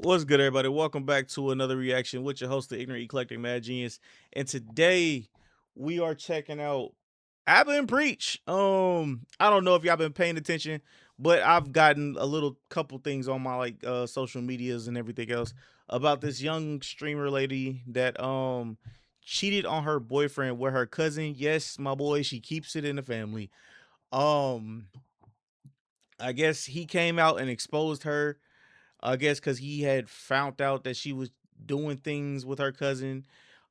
What's good, everybody? Welcome back to another reaction with your host, the Ignorant Eclectic Mad Genius. And today we are checking out Abba and Preach. I don't know if y'all been paying attention, but I've gotten a little couple things on my social medias and everything else about this young streamer lady that cheated on her boyfriend with her cousin. Yes, my boy, she keeps it in the family. Um, I guess he came out and exposed her. I guess because he had found out that she was doing things with her cousin.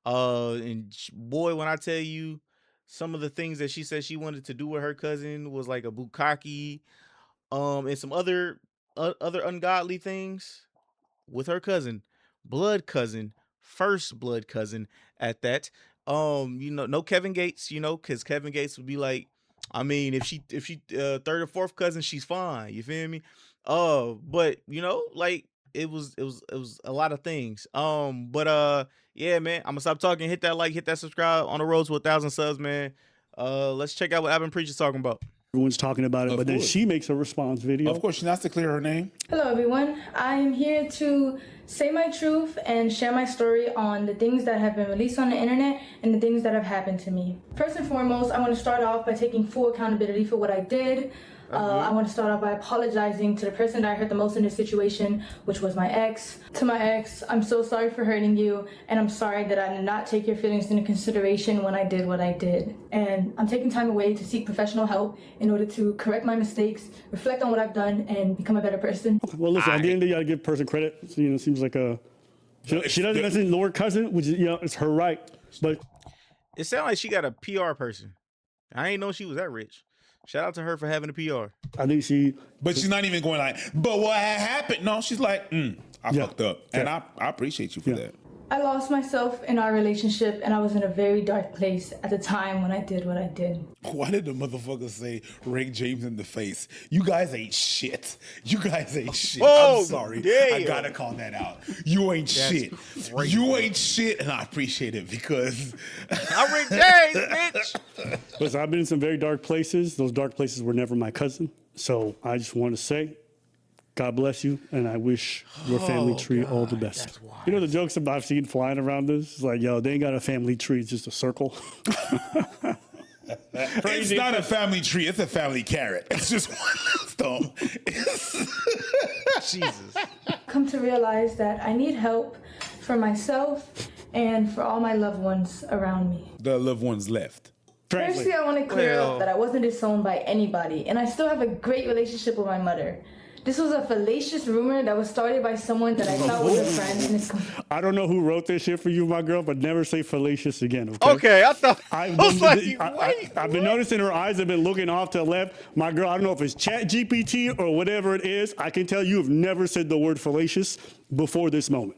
Boy, when I tell you some of the things that she said she wanted to do with her cousin was like a bukkake, and some other ungodly things with her cousin, blood cousin, first blood cousin at that. No Kevin Gates, because Kevin Gates would be like, I mean, if she third or fourth cousin, she's fine. You feel me? But like it was a lot of things. But yeah, man, I'm gonna stop talking. Hit that like, hit that subscribe on the road to 1,000 subs, man. Let's check out what Abba and Preach is talking about. Everyone's talking about it, Of but then course. she makes a response video. Of course, she has to clear her name. Hello everyone, I am here to say my truth and share my story on the things that have been released on the internet and the things that have happened to me. First and foremost, I want to start off by taking full accountability for what I did. I want to start off by apologizing to the person that I hurt the most in this situation, which was my ex. To my ex, I'm so sorry for hurting you, and I'm sorry that I did not take your feelings into consideration when I did what I did. And I'm taking time away to seek professional help in order to correct my mistakes, reflect on what I've done, and become a better person. Well, listen, at the end of the day, you gotta give a person credit. So, it seems like she doesn't ignore cousin, which is, it's her right. But It sounds like she got a PR person. I ain't know she was that rich. Shout out to her for having a PR. I think she. But she's not even going like, but what happened? No, she's like, I fucked up. And I appreciate you for that. I lost myself in our relationship, and I was in a very dark place at the time when I did what I did. Why did the motherfucker say Rick James in the face? You guys ain't shit. You guys ain't shit. Oh, I'm sorry. damn. I gotta call that out. You ain't shit. crazy. You ain't shit, and I appreciate it because I'm Rick James, bitch. Listen, I've been in some very dark places. Those dark places were never my cousin. So I just want to say, God bless you, and I wish your family tree all the best. that's wild. You know the jokes that I've seen flying around this? It's like, yo, they ain't got a family tree, it's just a circle. it's not a family tree, it's a family carrot. It's just one stump. Jesus. Come to realize that I need help for myself and for all my loved ones around me. The loved ones left. Firstly, I want to clear Well- up that I wasn't disowned by anybody, and I still have a great relationship with my mother. This was a fallacious rumor that was started by someone that I thought was a friend, and it's I don't know who wrote this shit for you, my girl, but never say fallacious again, okay? Okay, I thought I was like, I've been noticing her eyes have been looking off to the left. My girl, I don't know if it's Chat GPT or whatever it is. I can tell you have never said the word fallacious before this moment.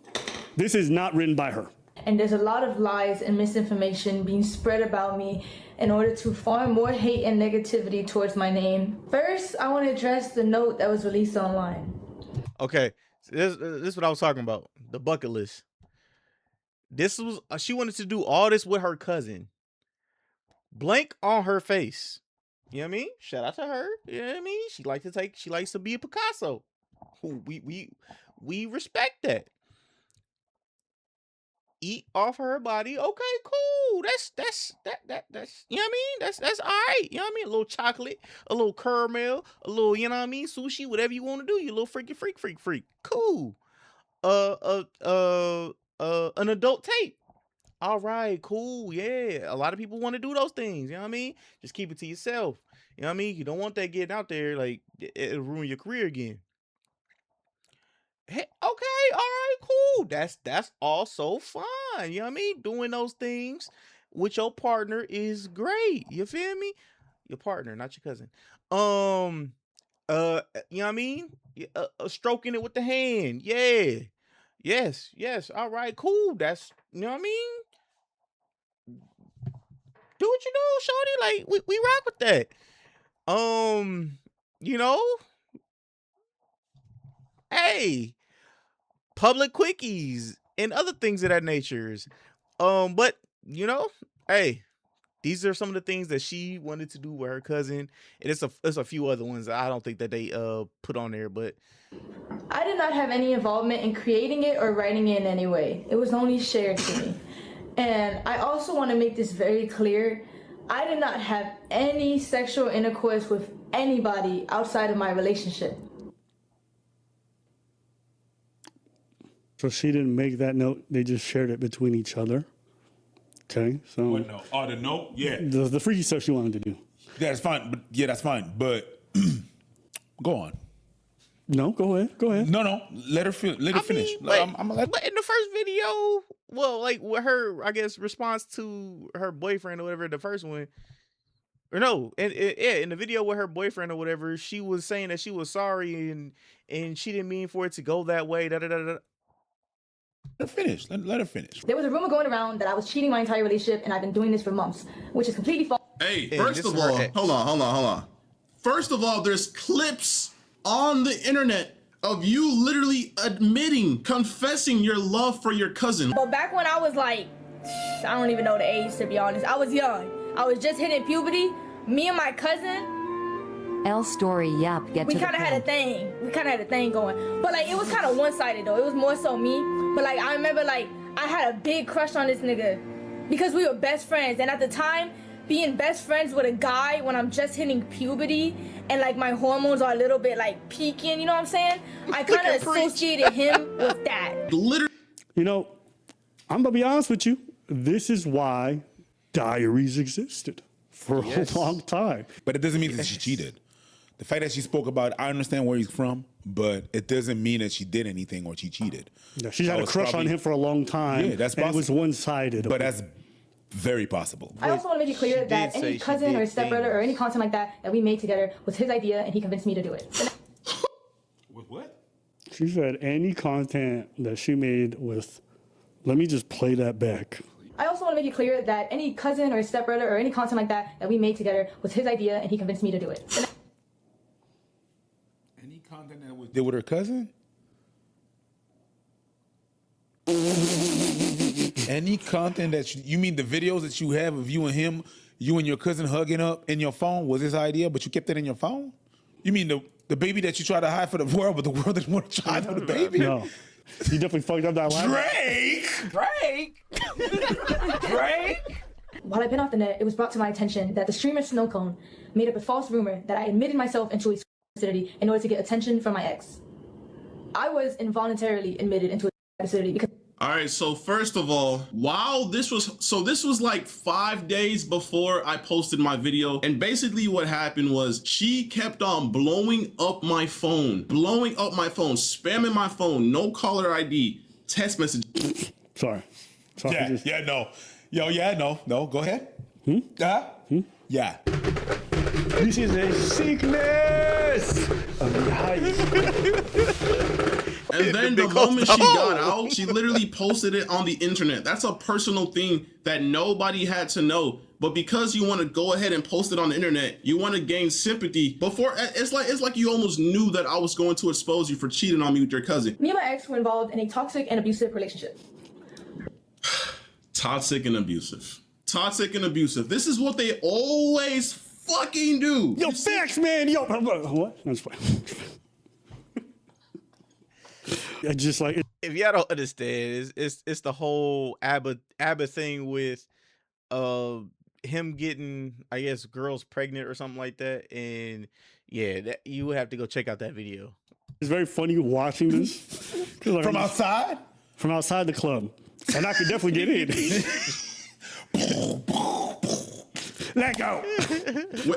This is not written by her. And there's a lot of lies and misinformation being spread about me in order to farm more hate and negativity towards my name. First, I want to address the note that was released online. Okay, this is what I was talking about. The bucket list. This was she wanted to do all this with her cousin. Blank on her face. You know what I mean? Shout out to her. You know what I mean? She likes to be a Picasso. We respect that. Eat off her body. Okay, cool. That's you know what I mean? That's all right. You know what I mean? A little chocolate, a little caramel, a little, you know what I mean, sushi, whatever you want to do. You little freaky freak. Cool. An adult tape. All right, cool. Yeah. A lot of people want to do those things. You know what I mean? Just keep it to yourself. You know what I mean? You don't want that getting out there, like it'll ruin your career again. Hey, okay, all right, cool. That's also fine. You know what I mean? Doing those things with your partner is great. You feel me? Your partner, not your cousin. You know what I mean? Stroking it with the hand. Yeah. Yes. All right, cool. That's, you know what I mean? Do what you do, shorty. Like we rock with that. You know, hey, public quickies and other things of that natures. But hey, these are some of the things that she wanted to do with her cousin, and it's a few other ones that I don't think that they put on there, but I did not have any involvement in creating it or writing it in any way. It was only shared to me. And I also want to make this very clear. I did not have any sexual intercourse with anybody outside of my relationship. So she didn't make that note. They just shared it between each other. Okay, so What no? Oh, the note? Yeah. the freaky stuff she wanted to do. That's fine. But yeah, that's fine. But go on. No, go ahead. Go ahead. No. Let her finish. but, I'm gonna let. but in the first video, well, like with her, I guess, response to her boyfriend or whatever, the first one, or no, in the video with her boyfriend or whatever, she was saying that she was sorry and she didn't mean for it to go that way. Da da da da. Let her finish. Let her finish. There was a rumor going around that I was cheating my entire relationship and I've been doing this for months, which is completely false. Hey, And first this of is her all, ex. hold on. First of all, there's clips on the internet of you literally confessing your love for your cousin. But back when I was like, I don't even know the age to be honest. I was young. I was just hitting puberty. Me and my cousin, L story yap get we to the kind of had a point. thing. We kind of had a thing going. But like, it was kind of one-sided though. It was more so me. But like, I remember like, I had a big crush on this nigga because we were best friends. And at the time, being best friends with a guy when I'm just hitting puberty and like my hormones are a little bit like peaking, you know what I'm saying? I kind of associated him with that. Literally. You know, I'm gonna be honest with you. This is why diaries existed for a long time. But it doesn't mean that she cheated. The fact that she spoke about, I understand where he's from, but it doesn't mean that she did anything or she cheated. Yeah, she's had So a it's crush on probably- him for a long time. Yeah, that's and it was possible. one-sided. But that's very possible. I also want to make it clear She that did say any she cousin did or stepbrother or any content like that we made together was his idea and he convinced me to do it. What? She said any content that she made with. Let me just play that back. I also want to make it clear that any cousin or stepbrother or any content like that we made together was his idea and he convinced me to do it. Any content that was did with her cousin? Any content that you mean the videos that you have of you and him, you and your cousin hugging up in your phone was his idea, but you kept it in your phone? You mean the baby that you try to hide for the world, but the world didn't want to try for the baby? No, you definitely fucked up that last. Drake. While I've been off the net, it was brought to my attention that the streamer Snowcone made up a false rumor that I admitted myself into a facility in order to get attention from my ex. I was involuntarily admitted into a facility because All right, so first of all, this was like 5 days before I posted my video. And basically what happened was she kept on blowing up my phone, spamming my phone, no caller ID, text message. Sorry. No, go ahead. Yeah. This is a sickness of the heights. And then the moment she got out, she literally posted it on the internet. That's a personal thing that nobody had to know. But because you want to go ahead and post it on the internet, you want to gain sympathy. It's like you almost knew that I was going to expose you for cheating on me with your cousin. me and my ex were involved in a toxic and abusive relationship. Toxic and abusive. This is what they always fucking do. Yo, facts, man. Yo, what? That's fine. I just like it. If y'all don't understand, it's the whole ABBA thing with him getting, I guess, girls pregnant or something like that. And yeah, that you would have to go check out that video. It's very funny watching this. From outside? From outside the club. And I could definitely get in. Let go.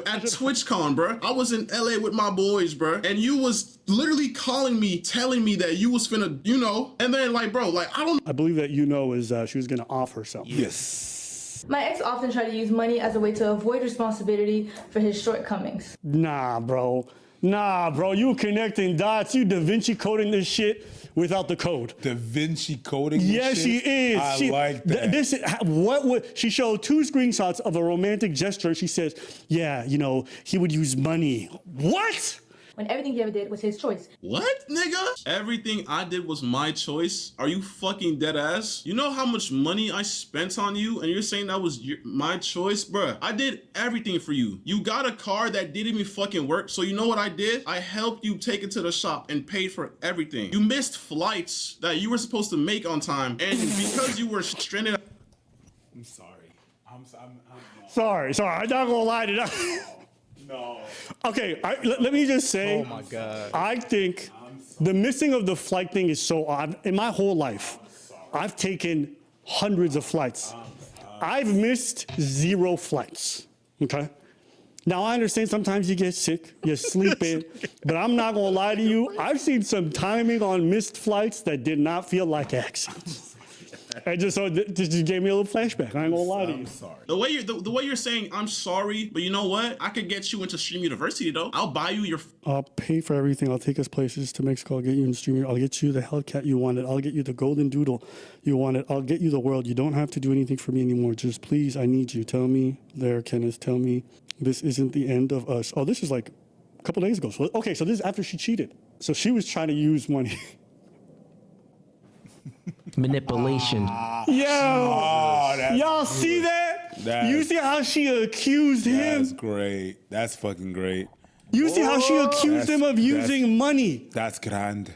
At TwitchCon, bro. I was in LA with my boys, bro. And you was literally calling me, telling me that you was finna, and then like, bro, like, I believe that is she was going to offer something. Yes. My ex often tried to use money as a way to avoid responsibility for his shortcomings. Nah, bro. You connecting dots. You Da Vinci coding this shit without the code. Da Vinci coding. Yes, shit? she is. I She- like that. She showed 2 screenshots of a romantic gesture. She says, "Yeah, he would use money." What? when everything he ever did was his choice. What, nigga? Everything I did was my choice? Are you fucking dead ass? You know how much money I spent on you and you're saying that was my choice? Bruh, I did everything for you. You got a car that didn't even fucking work, so you know what I did? I helped you take it to the shop and paid for everything. You missed flights that you were supposed to make on time, and because you were stranded. I'm sorry. I'm Sorry. I'm not gonna lie to that. no. Okay, let me just say. Oh my God. I think the missing of the flight thing is so odd. In my whole life, I've taken hundreds of flights. I've missed 0 flights. Okay. Now I understand sometimes you get sick, you sleep in, but I'm not gonna lie to you. I've seen some timing on missed flights that did not feel like accidents. And just gave me a little flashback. I ain't gonna lie to you. I'm sorry. The way you're saying I'm sorry, but you know what? I could get you into Stream University though. I'll buy you your. I'll pay for everything. I'll take us places to Mexico. I'll get you in streaming. I'll get you the Hellcat you wanted. I'll get you the Golden Doodle you wanted. I'll get you the world. You don't have to do anything for me anymore. Just please, I need you. Tell me there, Kenneth. Tell me this isn't the end of us. Oh, this is like a couple days ago. So, okay, so this is after she cheated. So she was trying to use money. Manipulation. Y'all see that? You see how she accused him? That's great. That's fucking great. You see how she accused him of using money? That's grand.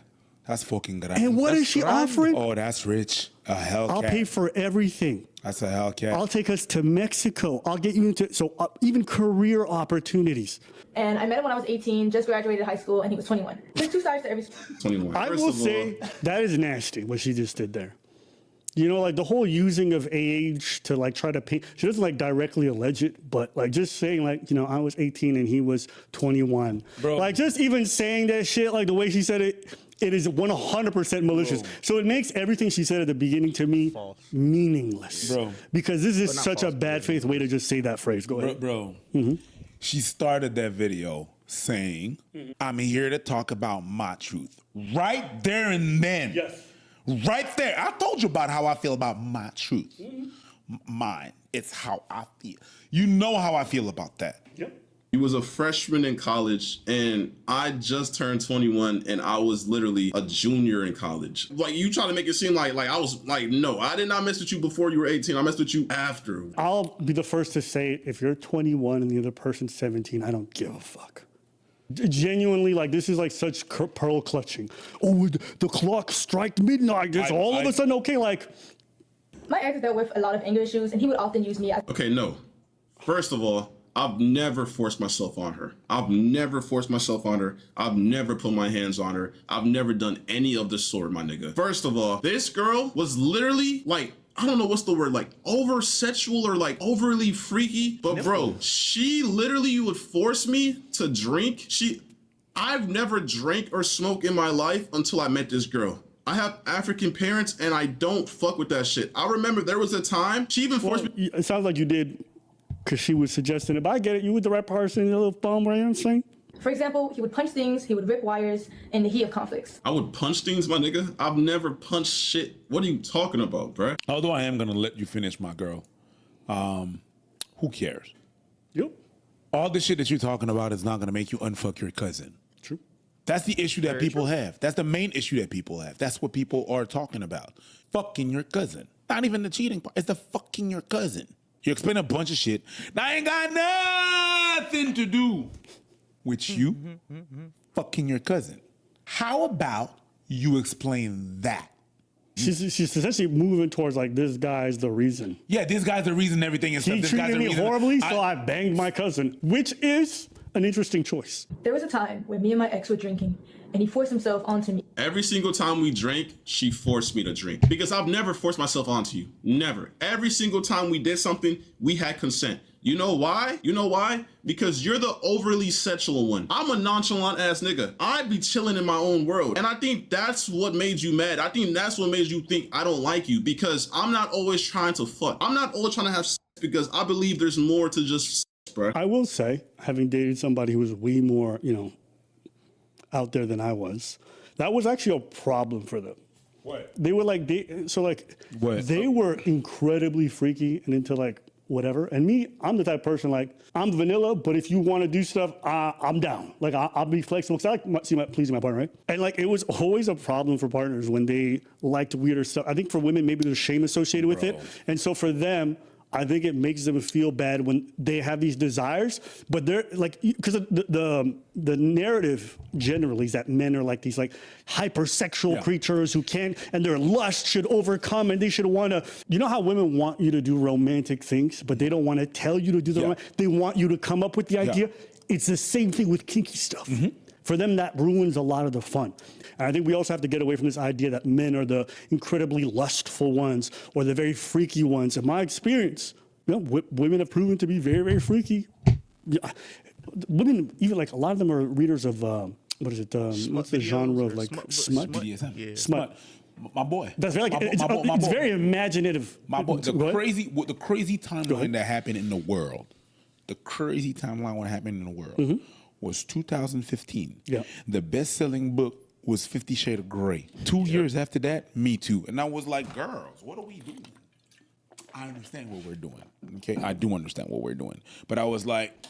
That's fucking grand. And what is she offering? Oh, that's rich. A Hellcat. I'll pay for everything. That's a Hellcat. I'll take us to Mexico. I'll get you into even career opportunities. And I met him when I was 18, just graduated high school, and he was 21. There's 2 sides to every story. 21. I First will of all, say that is nasty what she just did there. You know, like the whole using of age to like try to paint. She doesn't like directly allege it, but like just saying like, you know, I was 18 and he was 21. Bro. Like just even saying that shit, like the way she said it, it is 100% malicious. Bro. So it makes everything she said at the beginning to me meaningless. Bro. Because this is such a bad faith way to just say that phrase. Go ahead. Bro, she started that video saying, I'm here to talk about my truth. Right there and then. Yes. Right there. I told you about how I feel about my truth. Mine. It's how I feel. You know how I feel about that. Yep. he was a freshman in college, and I just turned 21, and I was literally a junior in college. Like, you try to make it seem like I was like, no, I did not mess with you before you were 18. I messed with you after. I'll be the first to say, if you're 21 and the other person's 17, I don't give a fuck. Genuinely, like, this is like such pearl clutching. Oh, the clock struck midnight. It's all of a sudden okay. Like, my ex dealt with a lot of anger issues, and he would often use me as Okay, no. First of all, I've never forced myself on her. I've never forced myself on her. I've never put my hands on her. I've never done any of the sort, my nigga. First of all, this girl was literally like, I don't know what's the word, like over sexual or like overly freaky. But bro, she literally would force me to drink. I've never drank or smoked in my life until I met this girl. I have African parents and I don't fuck with that shit. I remember there was a time she even forced me. it sounds like you did because she was suggesting it. But I get it. You with the right person, your little thumb, right? You know what I'm saying? For example, he would punch things, he would rip wires in the heat of conflicts. I would punch things, my nigga. I've never punched shit. What are you talking about, bruh? Although I am gonna let you finish, my girl. Who cares? Yep. All the shit that you're talking about is not gonna make you unfuck your cousin. True. That's the issue that people have. That's the main issue that people have. That's what people are talking about. Fucking your cousin. Not even the cheating part. It's the fucking your cousin. You explain a bunch of shit. That ain't got nothing to do with you fucking your cousin. How about you explain that? She's essentially moving towards like, this guy's the reason. Yeah, this guy's the reason everything is. He This guy's treated the me reason. horribly, so I banged my cousin, which is an interesting choice. There was a time when me and my ex were drinking, and he forced himself onto me. Every single time we drank, she forced me to drink. Because I've never forced myself onto you. Never. Every single time we did something, we had consent. You know why? You know why? Because you're the overly sexual one. I'm a nonchalant ass nigga. I'd be chilling in my own world. And I think that's what made you mad. I think that's what made you think I don't like you, because I'm not always trying to fuck. I'm not always trying to have sex, because I believe there's more to just sex, bro. I will say, having dated somebody who was way more, out there than I was, that was actually a problem for them. What? They were like, they were incredibly freaky and into like whatever. And me, I'm the type of person like, I'm vanilla, but if you want to do stuff, I'm down. Like I'll be flexible because I like pleasing my partner, right? And like it was always a problem for partners when they liked weirder stuff. I think for women, maybe there's shame associated with it. And so for them, I think it makes them feel bad when they have these desires, but they're like, because the narrative generally is that men are like these like hypersexual creatures who can't, and their lust should overcome, and they should want to. You know how women want you to do romantic things, but they don't want to tell you to do the. They want you to come up with the idea. It's the same thing with kinky stuff. For them, that ruins a lot of the fun. And I think we also have to get away from this idea that men are the incredibly lustful ones or the very freaky ones. In my experience, you know, women have proven to be very, very freaky. Women, even like a lot of them are readers of, what is it? What's the genre of like smut? BDSM. Smut. My boy. That's very, it's very imaginative. My boy. The crazy timeline that happened in the world. The crazy timeline what happened in the world. Was 2015. Yeah. The best-selling book was 50 Shades of Grey. 2 years after that, Me Too. And I was like, girls, what are we doing? I understand what we're doing. Okay, I do understand what we're doing. But I was like,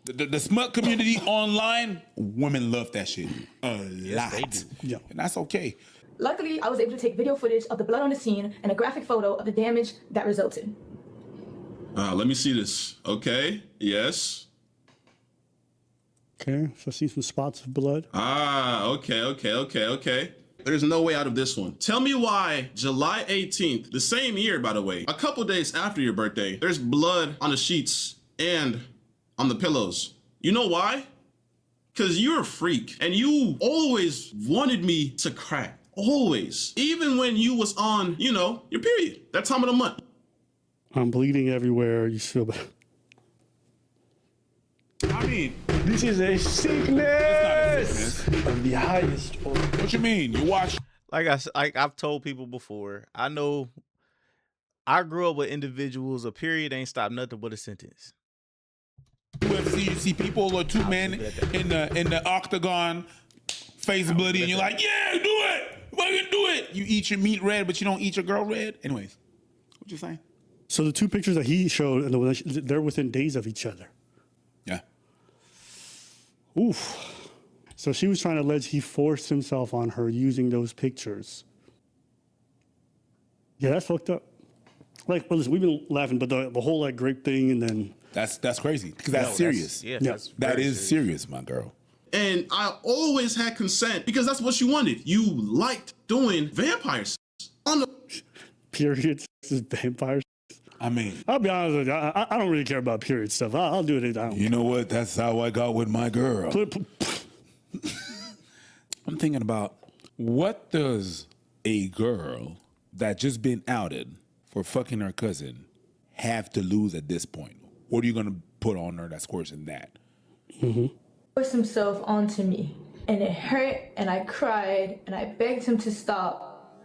the smut community online, women love that shit a lot. Yeah. And that's okay. Luckily, I was able to take video footage of the blood on the scene and a graphic photo of the damage that resulted. Let me see this. Okay, yes. Okay, so I see some spots of blood. Okay. There's no way out of this one. Tell me why July 18th, the same year, by the way, a couple days after your birthday, there's blood on the sheets and on the pillows. You know why? Because you're a freak and you always wanted me to crack. Always. Even when you was on, you know, your period, that time of the month. I'm bleeding everywhere. You feel bad. I mean, This is a sickness of the highest order. what you mean? You watch Like I've told people before, I know I grew up with individuals. A period ain't stopped nothing but a sentence. UFC, you see people or two men in the octagon, face bloody, and you're like, yeah, do it, fucking do it. You eat your meat red, but you don't eat your girl red. Anyways, what you saying? So the two pictures that he showed, and they're within days of each other. Yeah. Oof. So she was trying to allege he forced himself on her using those pictures. Yeah, that's fucked up. Like, well, listen, we've been laughing, but the whole like grape thing, and then That's crazy because that's serious. That is serious, my girl. And I always had consent because that's what you wanted. You liked doing vampire sex on the periods is vampires. I mean, I'll be honest with you, I don't really care about period stuff. I'll do it. you know what? That's how I got with my girl. I'm thinking about what does a girl that just been outed for fucking her cousin have to lose at this point? What are you gonna put on her that's worse than that? Forced himself onto me, and it hurt, and I cried, and I begged him to stop,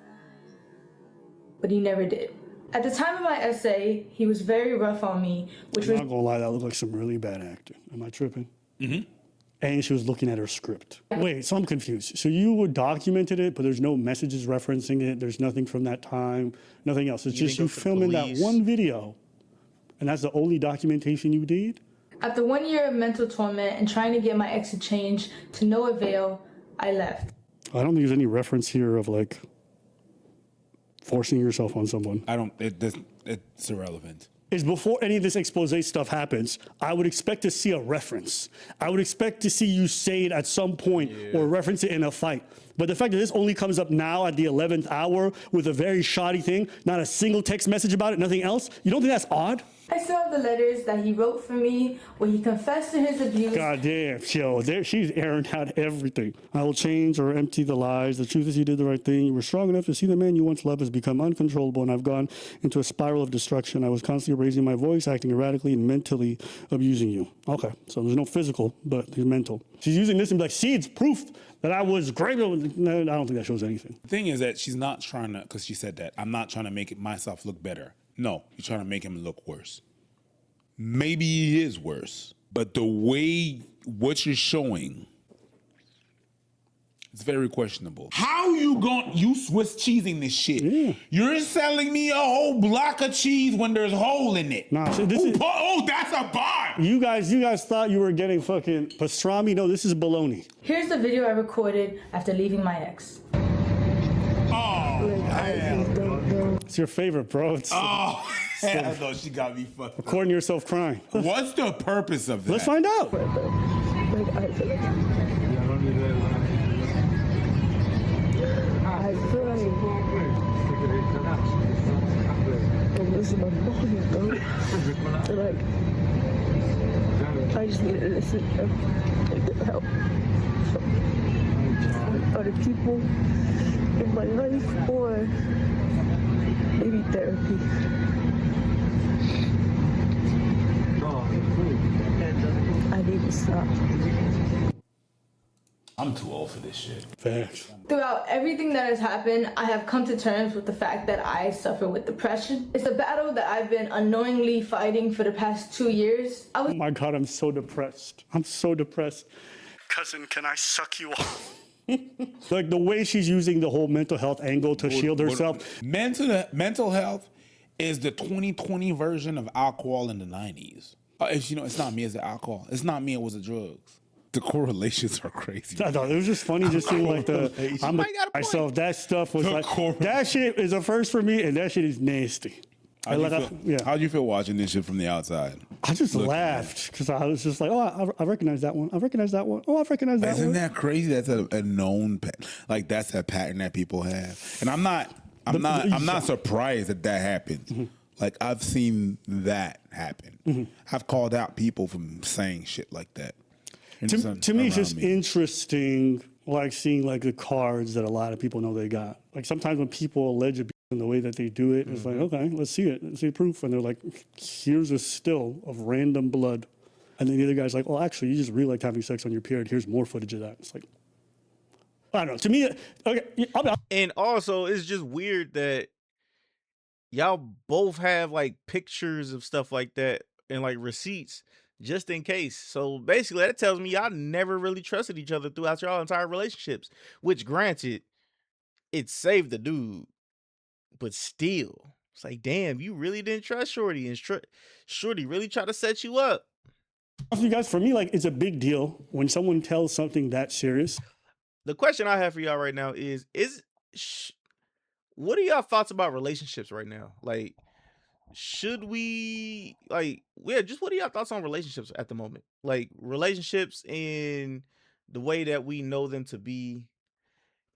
but he never did. At the time of my essay, he was very rough on me, which I'm was not gonna lie, that looked like some really bad acting. Am I tripping? And she was looking at her script. Wait, so I'm confused. So you documented it, but there's no messages referencing it. There's nothing from that time, nothing else. It's You just didn't you go for filming that police? one video, and that's the only documentation you did. after 1 year of mental torment and trying to get my ex to change to no avail, I left. I don't think there's any reference here of like forcing yourself on someone. It's irrelevant. Is before any of this expose stuff happens, I would expect to see a reference. I would expect to see you say it at some point or reference it in a fight. But the fact that this only comes up now at the 11th hour with a very shoddy thing, not a single text message about it, nothing else, you don't think that's odd? I still have the letters that he wrote for me where he confessed to his abuse. God damn, yo, she's airing out everything. I will change or empty the lies. The truth is you did the right thing. You were strong enough to see the man you once loved has become uncontrollable, and I've gone into a spiral of destruction. I was constantly raising my voice, acting erratically, and mentally abusing you. Okay, so there's no physical, but there's mental. She's using this and be like, see, it's proof that I was great. No, I don't think that shows anything. The thing is that she's not trying to, because she said that, I'm not trying to make it myself look better. No, you're trying to make him look worse. Maybe he is worse, but the way what you're showing It's very questionable. How you Swiss cheesing this shit? Yeah. You're selling me a whole block of cheese when there's hole in it. Nah, so this is, That's a bar. you guys thought you were getting fucking pastrami. No, this is bologna. Here's the video I recorded after leaving my ex. It's your favorite, bro. It's Oh, hell no, she got me fucked up. recording yourself crying. What's the purpose of that? Let's find out. Like, I feel like I'm losing my mind, bro. Like, I just need to listen and get help from other people in my life or maybe therapy. I need to stop. I'm too old for this shit. Facts. Throughout everything that has happened, I have come to terms with the fact that I suffer with depression. It's a battle that I've been unknowingly fighting for the past 2 years. Oh my God, I'm so depressed. I'm so depressed. Cousin, can I suck you off? Like the way she's using the whole mental health angle to shield herself. Mental health is the 2020 version of alcohol in the 90s. It's not me, it's the alcohol. It's not me, it was the drugs. The correlations are crazy. I thought it was just funny just seeing like I'm Somebody got a point. myself. That stuff was that shit is a first for me, and that shit is nasty. How'd you feel watching this shit from the outside? I just laughed because I was just like, oh, I recognize that one. I recognize that one. Oh, I recognize that Isn't one. that crazy? That's a known that's a pattern that people have, and I'm not surprised that happens. Mm-hmm. Like I've seen that happen. Mm-hmm. I've called out people from saying shit like that. To me, it's just interesting, like seeing like the cards that a lot of people know they got. Like sometimes when people allege abuse in the way that they do it, it's like, okay, let's see it. Let's see proof. And they're like, here's a still of random blood. And then the other guy's like, well, actually, you just really liked having sex on your period. Here's more footage of that. It's like, I don't know. To me, okay. And also, it's just weird that y'all both have like pictures of stuff like that and like receipts just in case. So basically, that tells me y'all never really trusted each other throughout y'all entire relationships, which granted, it saved the dude, but still, it's like, damn, you really didn't trust Shorty, and Shorty really tried to set you up. You guys, for me, like, it's a big deal when someone tells something that serious. The question I have for y'all right now is what are y'all thoughts about relationships right now? Like, should we just what are y'all thoughts on relationships at the moment? Like relationships in the way that we know them to be.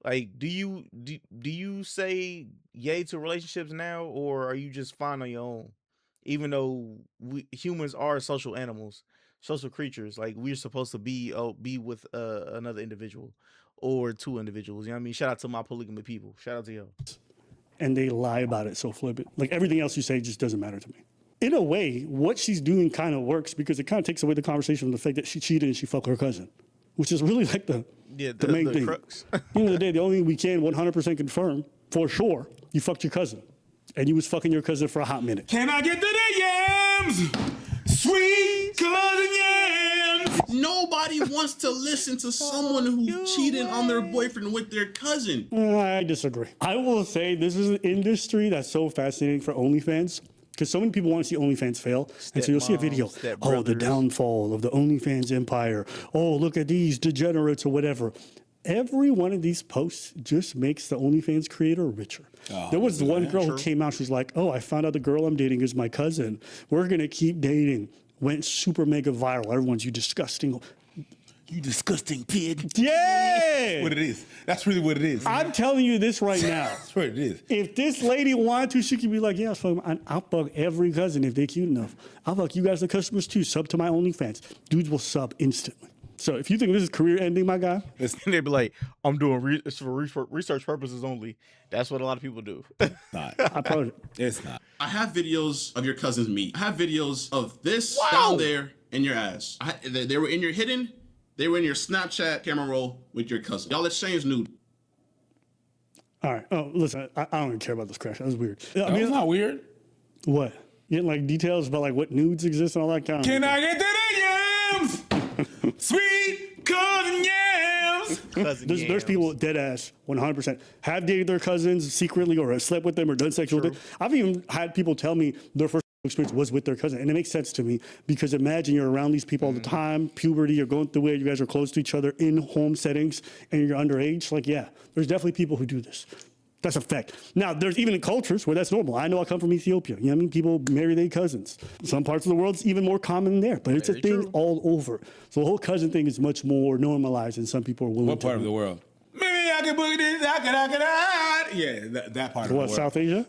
Like, do you say yay to relationships now, or are you just fine on your own? Even though humans are social animals, social creatures, like we're supposed to be with another individual or two individuals. You know what I mean? Shout out to my polygamy people. Shout out to y'all. And they lie about it so flippant. Like everything else you say just doesn't matter to me. In a way, what she's doing kind of works because it kind of takes away the conversation from the fact that she cheated and she fucked her cousin, which is really like the main thing. Crux. At the end of the day, the only thing we can 100% confirm for sure, you fucked your cousin. And you was fucking your cousin for a hot minute. Can I get to the yams? Sweet cousin yams. Nobody wants to listen to someone who cheated on their boyfriend with their cousin. I disagree. I will say this is an industry that's so fascinating for OnlyFans because so many people want to see OnlyFans fail. And so you'll see a video, oh, the downfall of the OnlyFans empire. Oh, look at these degenerates or whatever. Every one of these posts just makes the OnlyFans creator richer. There was one girl who came out, she's like, oh, I found out the girl I'm dating is my cousin. We're going to keep dating. Went super mega viral. Everyone's, you disgusting pig. Yeah! What it is. That's really what it is. I'm telling you this right now. That's what it is. If this lady wanted to, she could be like, yeah, I'll fuck every cousin if they're cute enough. I'll fuck you guys, the customers too. Sub to my OnlyFans. Dudes will sub instantly. So if you think this is career ending, my guy. And they'd be like, I'm doing it's for research purposes only. That's what a lot of people do. It's not. I have videos of your cousins meet. I have videos of this down there in your ass. They were in your hidden. They were in your Snapchat camera roll with your cousin. Y'all exchanged nude. All right. Oh, listen, I don't even care about this crash. That was weird. That was not weird. What? Getting like details about like what nudes exist and all that kind of. Can I get to the yams? Sweet cousin yams. cousin There's yams. people dead ass 100% have dated their cousins secretly or have slept with them or done sexual with them. I've even had people tell me their first experience was with their cousin, and it makes sense to me because imagine you're around these people all the time, puberty, you're going through it, you guys are close to each other in home settings, and you're underage. Like, yeah, there's definitely people who do this. That's a fact. Now, there's even in cultures where that's normal. I know I come from Ethiopia. You know what I mean? People marry their cousins. Some parts of the world, it's even more common there, but it's a thing all over. So the whole cousin thing is much more normalized, and some people are willing What to. part of the world? Maybe I can boogie this, yeah, that part of the What, world. South Asia?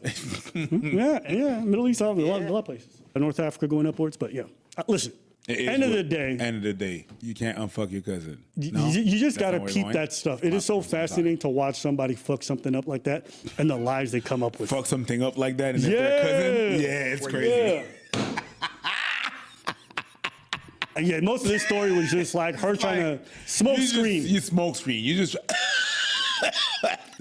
yeah, Middle East, a lot of places. North Africa going upwards, but yeah. Listen, end of the day, you can't unfuck your cousin. you No? just That's got to not where you're peep going? that stuff. It is so fascinating to watch somebody fuck something up like that and the lies they come up with. Fuck something up like that and if they're a cousin? Yeah, it's crazy. Yeah, most of this story was just like her trying to smoke screen. You smoke screen. You just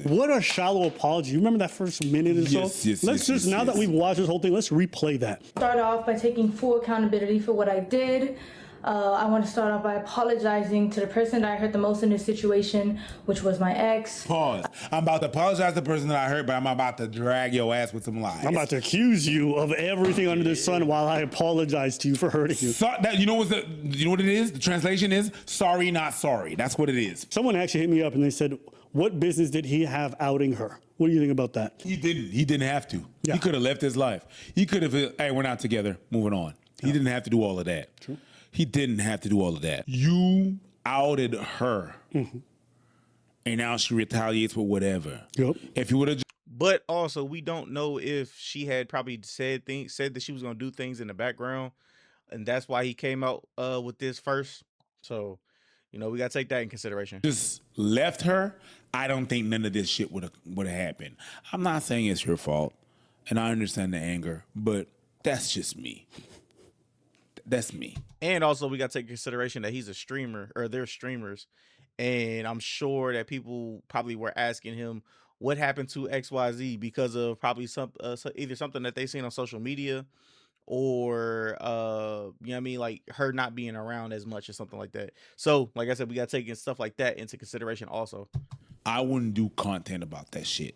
What a shallow apology. You remember that first minute or so? Let's just, now that we've watched this whole thing, let's replay that. Start off by taking full accountability for what I did. I want to start off by apologizing to the person that I hurt the most in this situation, which was my ex. Pause. I'm about to apologize to the person that I hurt, but I'm about to drag your ass with some lies. I'm about to accuse you of everything under the sun while I apologize to you for hurting you. You know what it is? The translation is sorry, not sorry. That's what it is. Someone actually hit me up and they said, what business did he have outing her? What do you think about that? He didn't have to. Yeah. He could have left his life. He could have, hey, we're not together. Moving on. He didn't have to do all of that. True. He didn't have to do all of that. You outed her. And now she retaliates with whatever. Yep. If you would have But also, we don't know if she had probably said that she was gonna do things in the background, and that's why he came out with this first. So, we gotta take that in consideration. just left her, I don't think none of this shit would have happened. I'm not saying it's your fault, and I understand the anger, but that's just me. That's me. And also, we got to take consideration that he's a streamer, or they're streamers, and I'm sure that people probably were asking him what happened to XYZ because of probably either something that they seen on social media, or like her not being around as much or something like that. So, like I said, we got to take stuff like that into consideration also. I wouldn't do content about that shit.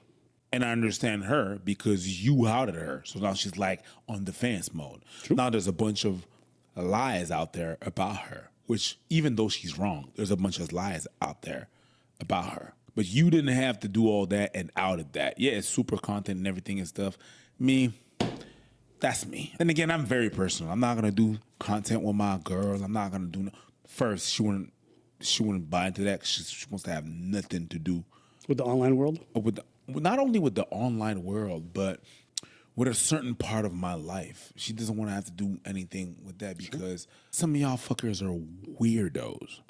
And I understand her because you outed her. So now she's like on defense mode. True. Now there's a bunch of lies out there about her, which even though she's wrong, there's a bunch of lies out there about her. But you didn't have to do all that and outed that. Yeah, it's super content and everything and stuff. Me, that's me. And again, I'm very personal. I'm not gonna do content with my girl. I'm not gonna do first. She wouldn't buy into that. She wants to have nothing to do With the online world? with not only with the online world, but with a certain part of my life. She doesn't want to have to do anything with that because some of y'all fuckers are weirdos.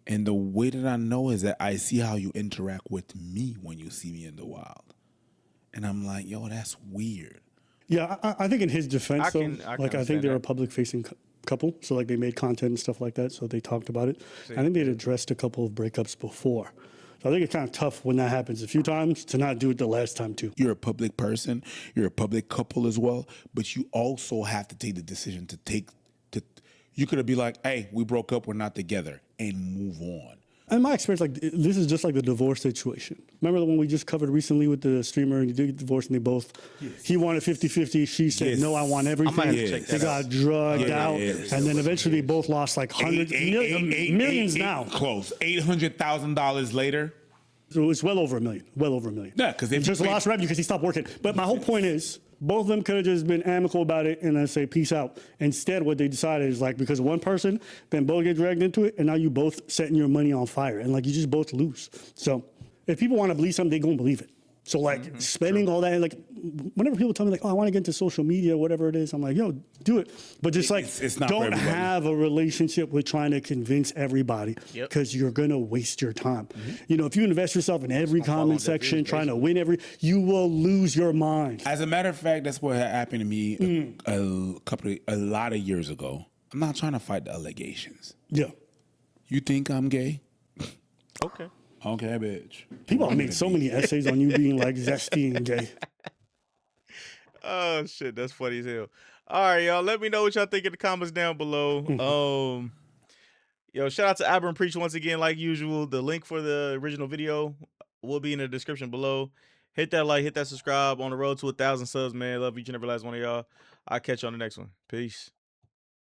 And the way that I know is that I see how you interact with me when you see me in the wild. And I'm like, yo, that's weird. Yeah, I think in his defense, I though, can I think understand they're a that. public-facing couple, so like they made content and stuff like that, so they talked about it. I think they'd addressed a couple of breakups before. So I think it's kind of tough when that happens a few times to not do it the last time too. You're a public person. You're a public couple as well. But you also have to take the decision you could be like, hey, we broke up, we're not together, and move on. In my experience, like this is just like the divorce situation. Remember the one we just covered recently with the streamer and he did get divorced and they both, he wanted 50-50. She said, Yes. no, I want everything. might have to check They that got out. drugged out. Yes. And then eventually they both lost like millions now. Close. $800,000 later. So it's well over $1 million. Well over $1 million. Yeah, because He just lost revenue because he stopped working. But my whole point is, both of them could have just been amicable about it and then say peace out. Instead, what they decided is like because one person, then both get dragged into it, and now you both setting your money on fire, and like you just both lose. So if people want to believe something, they gonna believe it. So like spending all that, like whenever people tell me like, oh, I want to get into social media, whatever it is, I'm like, yo, do it. But just like, It's not for don't everybody. have a relationship with trying to convince everybody because you're gonna waste your time. You know, if you invest yourself in every comment section, trying to win you will lose your mind. As a matter of fact, that's what happened to me a lot of years ago. I'm not trying to fight the allegations. Yeah. You think I'm gay? Okay. Okay, bitch. People have made so many essays on you being like zesty and gay. Oh shit, that's funny as hell. All right, y'all. Let me know what y'all think in the comments down below. Yo, shout out to Aberrant Preach once again, like usual. The link for the original video will be in the description below. Hit that like, hit that subscribe. On the road to 1,000 subs, man. Love each and every last one of y'all. I'll catch you on the next one. Peace.